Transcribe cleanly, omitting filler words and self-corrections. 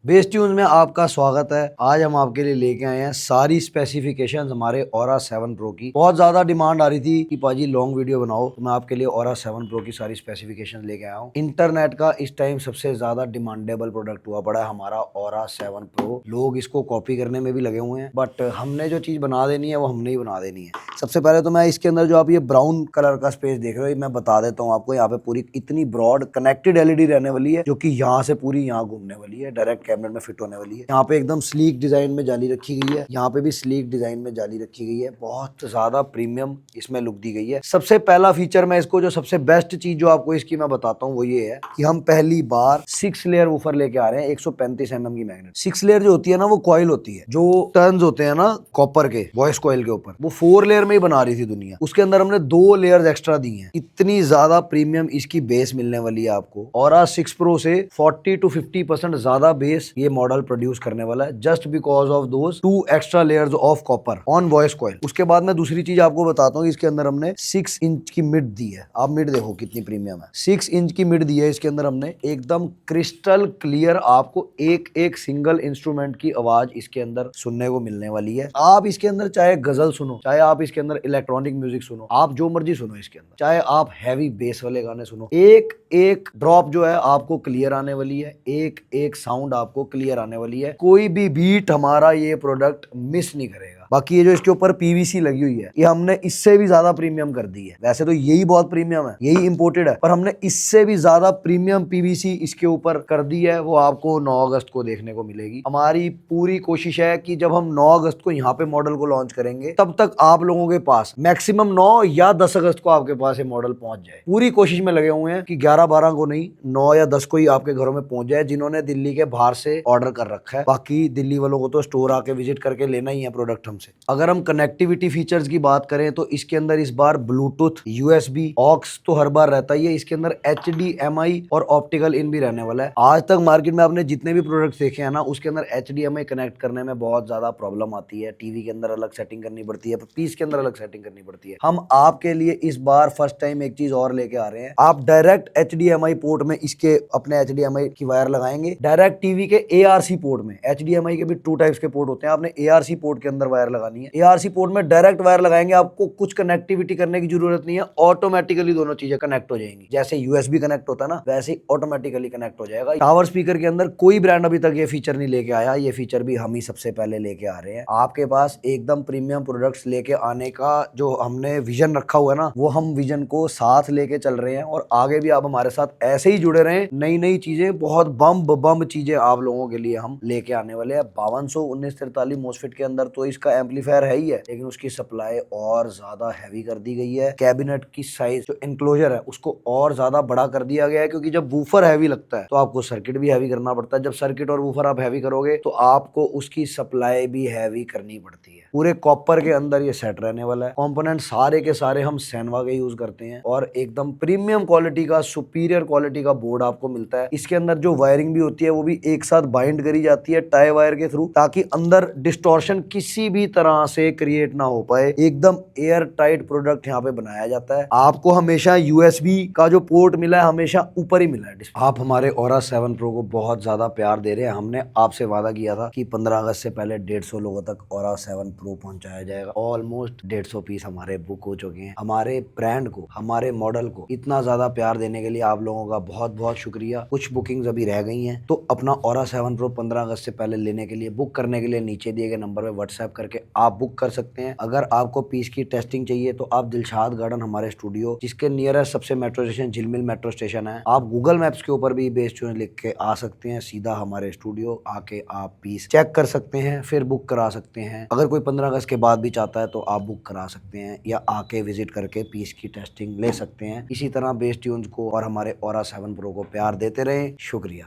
Base tunes में आपका स्वागत है। आज हम आपके लिए लेके आए हैं सारी स्पेसिफिकेशंस हमारे Aura 7 Pro की। बहुत ज्यादा डिमांड आ रही थी कि पाजी लॉन्ग वीडियो बनाओ, तो मैं आपके लिए Aura 7 Pro की सारी स्पेसिफिकेशंस लेके आया हूँ। इंटरनेट का इस टाइम सबसे ज्यादा डिमांडेबल प्रोडक्ट हुआ पड़ा है हमारा Aura 7 Pro। लोग इसको कॉपी करने में भी लगे हुए हैं, बट हमने जो चीज बना देनी है वो हमने ही बना देनी है। सबसे पहले तो मैं इसके अंदर जो आप ये ब्राउन कलर का स्पेस देख रहे हो, मैं बता देता हूँ आपको। यहाँ पे पूरी इतनी ब्रॉड कनेक्टेड एलईडी रहने वाली है, जो कि यहाँ से पूरी यहाँ घूमने वाली है, डायरेक्ट कैबिनेट में फिट होने वाली है। यहाँ पे एकदम स्लीक डिजाइन में जाली रखी गई है, यहाँ पे भी स्लीक डिजाइन में जाली रखी गई है। बहुत ज्यादा प्रीमियम इसमें लुक दी गई है। सबसे पहला फीचर मैं इसको, जो सबसे बेस्ट चीज जो आपको इसकी मैं बताता हूँ वो ये है कि हम पहली बार 6 लेयर वूफर लेके आ रहे हैं। 135 mm की मैग्नेट 6 लेयर जो होती है ना, वो कॉइल होती है। जो टर्न्स होते हैं ना कॉपर के वॉइस कॉइल के ऊपर, वो 4 लेयर में ही बना रही थी दुनिया। उसके अंदर हमने 2 लेयर्स एक्स्ट्रा दी हैं। इतनी ज्यादा प्रीमियम इसकी बेस मिलने वाली है आपको। Aura 6 Pro से 40 to 50% ज्यादा बेस ये मॉडल प्रोड्यूस करने वाला है, just because of those 2 extra layers of copper on voice coil. उसके बाद मैं दूसरी चीज आपको बताता हूँ, इसके अंदर हमने 6 इंच की मिड दी है। आप मिड देखो कितनी प्रीमियम है। 6 इंच की मिड दी है इसके अंदर हमने, एकदम क्रिस्टल क्लियर आपको एक एक सिंगल इंस्ट्रूमेंट की आवाज इसके अंदर सुनने को मिलने वाली है। आप इसके अंदर चाहे गजल सुनो, चाहे आप इसके अंदर इलेक्ट्रॉनिक म्यूजिक सुनो, आप जो मर्जी सुनो इसके अंदर, चाहे आप हैवी बेस वाले गाने सुनो, एक एक ड्रॉप जो है आपको क्लियर आने वाली है, एक एक साउंड आपको क्लियर आने वाली है। कोई भी बीट हमारा ये प्रोडक्ट मिस नहीं करेगा। बाकी ये जो इसके ऊपर पीवीसी लगी हुई है, ये हमने इससे भी ज्यादा प्रीमियम कर दी है। वैसे तो यही बहुत प्रीमियम है, यही इंपोर्टेड है, पर हमने इससे भी ज्यादा प्रीमियम पीवीसी इसके ऊपर कर दी है। वो आपको 9 अगस्त को देखने को मिलेगी। हमारी पूरी कोशिश है कि जब हम 9 अगस्त को यहाँ पे मॉडल को लॉन्च करेंगे, तब तक आप लोगों के पास मैक्सिमम 9 या 10 अगस्त को आपके पास ये मॉडल पहुंच जाए। पूरी कोशिश में लगे हुए हैं कि 11-12 को नहीं, 9 या 10 को ही आपके घरों में पहुंच जाए, जिन्होंने दिल्ली के बाहर से ऑर्डर कर रखा है। बाकी दिल्ली वालों को तो स्टोर आके विजिट करके लेना ही है प्रोडक्ट हमसे। अगर हम कनेक्टिविटी फीचर्स की बात करें तो इसके अंदर इस बार ब्लूटूथ, यूएसबी, ऑक्स तो हर बार रहता ही है। इसके अंदर HDMI और ऑप्टिकल इन भी रहने वाला है। आज तक मार्केट में आपने जितने भी प्रोडक्ट देखे हैं ना, उसके अंदर HDMI कनेक्ट करने में बहुत ज्यादा प्रॉब्लम आती है। टीवी के अंदर अलग सेटिंग करनी पड़ती है, पीस के अंदर अलग सेटिंग करनी पड़ती है। हम आपके लिए इस बार फर्स्ट टाइम एक चीज और लेके आ रहे हैं। आप डायरेक्ट HDMI पोर्ट में इसके अपने HDMI की वायर लगाएंगे, डायरेक्ट टीवी के ARC पोर्ट में। HDMI के भी 2 टाइप्स के पोर्ट होते हैं, आपने ARC पोर्ट के अंदर वायर लगानी है। ARC पोर्ट में डायरेक्ट वायर लगाएंगे, आपको कुछ कनेक्टिविटी करने की जरूरत नहीं है, ऑटोमेटिकली दोनों चीजें कनेक्ट हो जाएंगी। जैसे USB कनेक्ट होता है ना, वैसे ही ऑटोमेटिकली कनेक्ट हो जाएगा। टावर स्पीकर के अंदर कोई ब्रांड अभी तक ये फीचर नहीं लेके आया, ये फीचर भी हम ही सबसे पहले लेके आ रहे हैं। आपके पास एकदम प्रीमियम प्रोडक्ट्स लेके आने का जो हमने विजन रखा हुआ है ना, वो हम विजन को साथ लेके चल रहे हैं, और आगे भी आप हमारे साथ ऐसे ही जुड़े रहें। नई नई चीजें, बहुत बम चीजें आप लोगों के लिए हम लेके आने वाले हैं। 521943 मोस्फेट के अंदर तो इसका एम्पलीफायर है ही है, लेकिन उसकी सप्लाई और ज्यादा हैवी कर दी गई है। कैबिनेट की साइज, जो एनक्लोजर है, उसको और ज्यादा बड़ा कर दिया गया है, क्योंकि जब वूफर हैवी लगता है तो आपको सर्किट भी हैवी करना पड़ता है। जब सर्किट और वूफर आप हैवी करोगे तो आपको उसकी सप्लाई भी हैवी करनी पड़ती है। पूरे कॉपर के अंदर ये सेट रहने वाला है। कंपोनेंट सारे के सारे हम सैनवा के यूज करते हैं, और एकदम प्रीमियम क्वालिटी का, सुपीरियर क्वालिटी का बोर्ड आपको मिलता है। इसके अंदर जो वायरिंग भी होती है वो भी एक साथ बाइंड करी जाती है टाई वायर के थ्रू, ताकि अंदर डिस्टॉर्शन किसी भी तरह से क्रिएट ना हो पाए। एकदम एयर टाइट प्रोडक्ट यहाँ पे बनाया जाता है। आपको हमेशा USB का जो पोर्ट मिला है, हमेशा ऊपर ही मिला है। आप हमारे Aura 7 Pro को बहुत ज्यादा प्यार दे रहे हैं। हमने आपसे वादा किया था कि 15 अगस्त से पहले 150 लोगों तक Aura 7 Pro पहुंचाया जाएगा। ऑलमोस्ट 150 पीस हमारे बुक हो चुके हैं। हमारे ब्रांड को, हमारे मॉडल को इतना ज्यादा प्यार देने के लिए आप लोगों का बहुत बहुत शुक्रिया। कुछ बुकिंग्स अभी रह गई हैं, तो अपना Aura 7 Pro 15 अगस्त से पहले लेने के लिए, बुक करने के लिए नीचे दिए गए नंबर पे व्हाट्सएप करके आप बुक कर सकते हैं। अगर आपको पीस की टेस्टिंग चाहिए तो आप दिलशाद गार्डन, हमारे स्टूडियो जिसके नियरेस्ट सबसे मेट्रो स्टेशन झिलमिल मेट्रो स्टेशन है, आप गूगल मैप्स के ऊपर भी बेस ट्यून लिख के आ सकते हैं। सीधा हमारे स्टूडियो आके आप पीस चेक कर सकते हैं, फिर बुक करा सकते हैं। अगर कोई 15 अगस्त के बाद भी चाहता है तो आप बुक करा सकते हैं, या आके विजिट करके पीस की टेस्टिंग ले सकते हैं। इसी तरह बेस ट्यून्स को और हमारे Aura 7 Pro को प्यार देते रहें। शुक्रिया।